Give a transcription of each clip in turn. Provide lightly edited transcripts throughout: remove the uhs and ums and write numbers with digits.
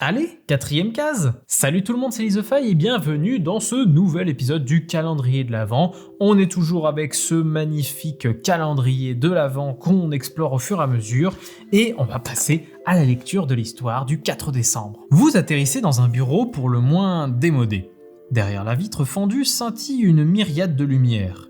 Allez, quatrième case. Salut tout le monde, c'est Lizofaille et bienvenue dans ce nouvel épisode du calendrier de l'Avent. On est toujours avec ce magnifique calendrier de l'Avent qu'on explore au fur et à mesure et on va passer à la lecture de l'histoire du 4 décembre. Vous atterrissez dans un bureau pour le moins démodé. Derrière la vitre fendue scintille une myriade de lumières.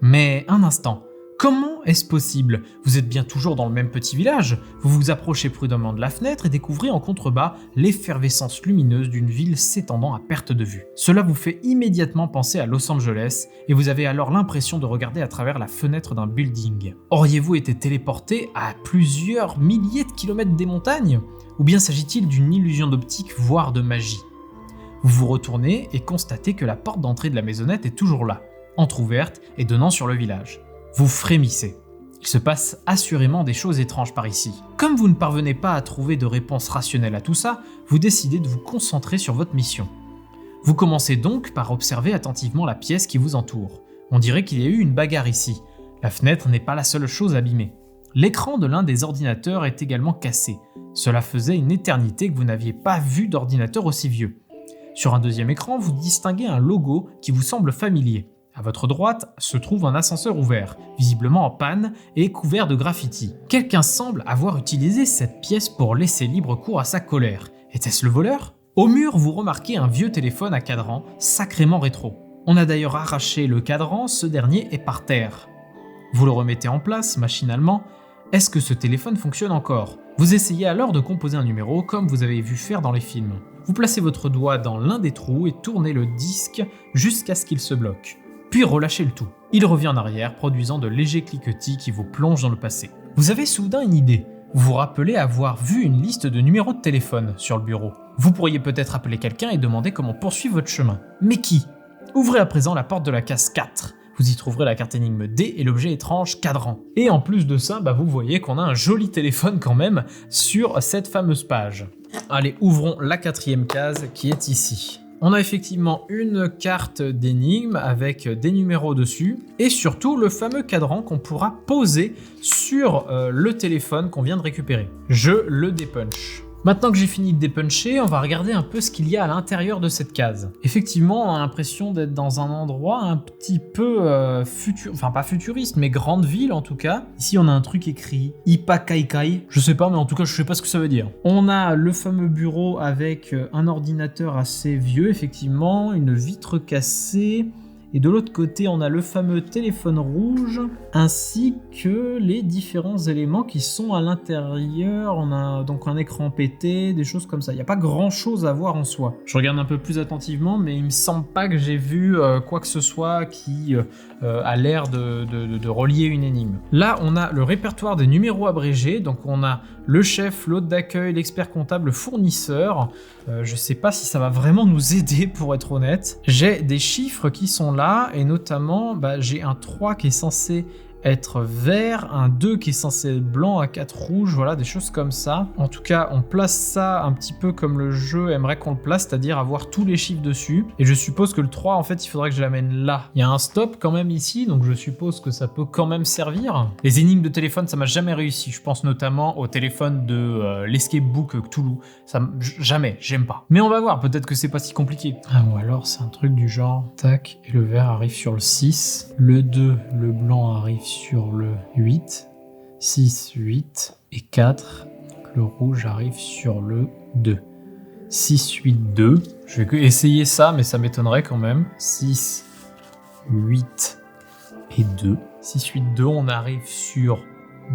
Mais un instant. Comment est-ce possible? Vous êtes bien toujours dans le même petit village. Vous vous approchez prudemment de la fenêtre et découvrez en contrebas l'effervescence lumineuse d'une ville s'étendant à perte de vue. Cela vous fait immédiatement penser à Los Angeles et vous avez alors l'impression de regarder à travers la fenêtre d'un building. Auriez-vous été téléporté à plusieurs milliers de kilomètres des montagnes? Ou bien s'agit-il d'une illusion d'optique, voire de magie? Vous vous retournez et constatez que la porte d'entrée de la maisonnette est toujours là, entrouverte et donnant sur le village. Vous frémissez. Il se passe assurément des choses étranges par ici. Comme vous ne parvenez pas à trouver de réponse rationnelle à tout ça, vous décidez de vous concentrer sur votre mission. Vous commencez donc par observer attentivement la pièce qui vous entoure. On dirait qu'il y a eu une bagarre ici. La fenêtre n'est pas la seule chose abîmée. L'écran de l'un des ordinateurs est également cassé. Cela faisait une éternité que vous n'aviez pas vu d'ordinateur aussi vieux. Sur un deuxième écran, vous distinguez un logo qui vous semble familier. À votre droite se trouve un ascenseur ouvert, visiblement en panne et couvert de graffitis. Quelqu'un semble avoir utilisé cette pièce pour laisser libre cours à sa colère. Était-ce le voleur? Au mur, vous remarquez un vieux téléphone à cadran, sacrément rétro. On a d'ailleurs arraché le cadran, ce dernier est par terre. Vous le remettez en place machinalement. Est-ce que ce téléphone fonctionne encore? Vous essayez alors de composer un numéro comme vous avez vu faire dans les films. Vous placez votre doigt dans l'un des trous et tournez le disque jusqu'à ce qu'il se bloque. Puis relâchez le tout. Il revient en arrière, produisant de légers cliquetis qui vous plongent dans le passé. Vous avez soudain une idée. Vous vous rappelez avoir vu une liste de numéros de téléphone sur le bureau. Vous pourriez peut-être appeler quelqu'un et demander comment poursuivre votre chemin. Mais qui? Ouvrez à présent la porte de la case 4. Vous y trouverez la carte énigme D et l'objet étrange cadran. Et en plus de ça, vous voyez qu'on a un joli téléphone quand même sur cette fameuse page. Allez, ouvrons la quatrième case qui est ici. On a effectivement une carte d'énigme avec des numéros dessus et surtout le fameux cadran qu'on pourra poser sur le téléphone qu'on vient de récupérer. Je le dépunch. Maintenant que j'ai fini de dépuncher, on va regarder un peu ce qu'il y a à l'intérieur de cette case. Effectivement, on a l'impression d'être dans un endroit un petit peu pas futuriste, mais grande ville en tout cas. Ici, on a un truc écrit Ipakaikai. Je sais pas, mais en tout cas, je sais pas ce que ça veut dire. On a le fameux bureau avec un ordinateur assez vieux, effectivement, une vitre cassée. Et de l'autre côté, on a le fameux téléphone rouge, ainsi que les différents éléments qui sont à l'intérieur. On a donc un écran pété, des choses comme ça. Il n'y a pas grand chose à voir en soi. Je regarde un peu plus attentivement, mais il me semble pas que j'ai vu quoi que ce soit qui a l'air de relier une énigme. Là, on a le répertoire des numéros abrégés. Donc on a le chef, l'hôte d'accueil, l'expert comptable, le fournisseur. Je sais pas si ça va vraiment nous aider pour être honnête. J'ai des chiffres qui sont là et notamment j'ai un 3 qui est censé être vert, un 2 qui est censé être blanc, un 4 rouge, voilà, des choses comme ça. En tout cas, on place ça un petit peu comme le jeu aimerait qu'on le place, c'est-à-dire avoir tous les chiffres dessus. Et je suppose que le 3, en fait, il faudrait que je l'amène là. Il y a un stop quand même ici, donc je suppose que ça peut quand même servir. Les énigmes de téléphone, ça m'a jamais réussi. Je pense notamment au téléphone de l'Escape Book Cthulhu. Ça, jamais, j'aime pas. Mais on va voir, peut-être que c'est pas si compliqué. Ah, ou alors c'est un truc du genre, tac, et le vert arrive sur le 6, le 2, le blanc arrive sur le 8, 6, 8 et 4, donc le rouge arrive sur le 2. 6, 8, 2, je vais essayer ça mais ça m'étonnerait quand même. 6, 8 et 2. 6, 8, 2, on arrive sur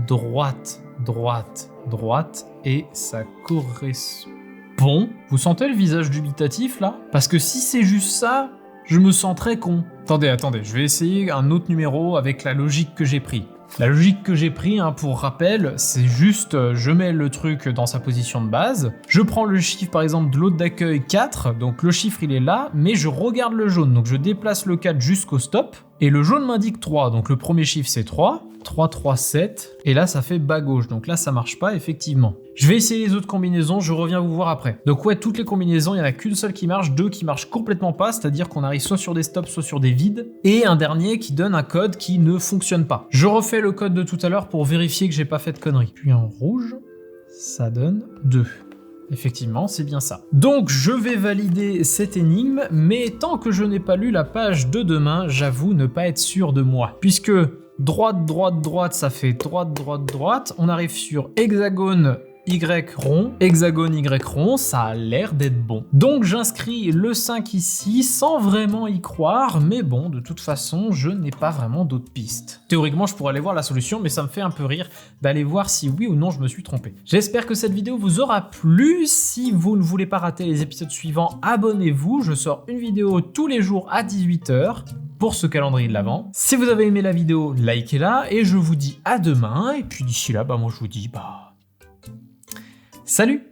droite, droite, droite et ça correspond. Vous sentez le visage dubitatif là? Parce que si c'est juste ça, je me sens très con. Attendez, je vais essayer un autre numéro avec la logique que j'ai pris. La logique que j'ai pris, pour rappel, c'est juste, je mets le truc dans sa position de base, je prends le chiffre par exemple de l'hôte d'accueil 4, donc le chiffre il est là, mais je regarde le jaune, donc je déplace le 4 jusqu'au stop, et le jaune m'indique 3, donc le premier chiffre c'est 3, 3, 3, 7, et là ça fait bas gauche, donc là ça marche pas effectivement. Je vais essayer les autres combinaisons, je reviens vous voir après. Donc ouais, toutes les combinaisons, il n'y en a qu'une seule qui marche, deux qui marchent complètement pas, c'est-à-dire qu'on arrive soit sur des stops, soit sur des vides, et un dernier qui donne un code qui ne fonctionne pas. Je refais le code de tout à l'heure pour vérifier que j'ai pas fait de conneries. Puis en rouge, ça donne 2. Effectivement, c'est bien ça. Donc je vais valider cette énigme, mais tant que je n'ai pas lu la page de demain, j'avoue ne pas être sûr de moi. Puisque droite, droite, droite, ça fait droite, droite, droite, on arrive sur hexagone, Y rond, hexagone Y rond, ça a l'air d'être bon. Donc j'inscris le 5 ici sans vraiment y croire, mais bon, de toute façon, je n'ai pas vraiment d'autres pistes. Théoriquement, je pourrais aller voir la solution, mais ça me fait un peu rire d'aller voir si oui ou non je me suis trompé. J'espère que cette vidéo vous aura plu. Si vous ne voulez pas rater les épisodes suivants, abonnez-vous. Je sors une vidéo tous les jours à 18 h pour ce calendrier de l'Avent. Si vous avez aimé la vidéo, likez-la et je vous dis à demain. Et puis d'ici là, moi je vous dis salut!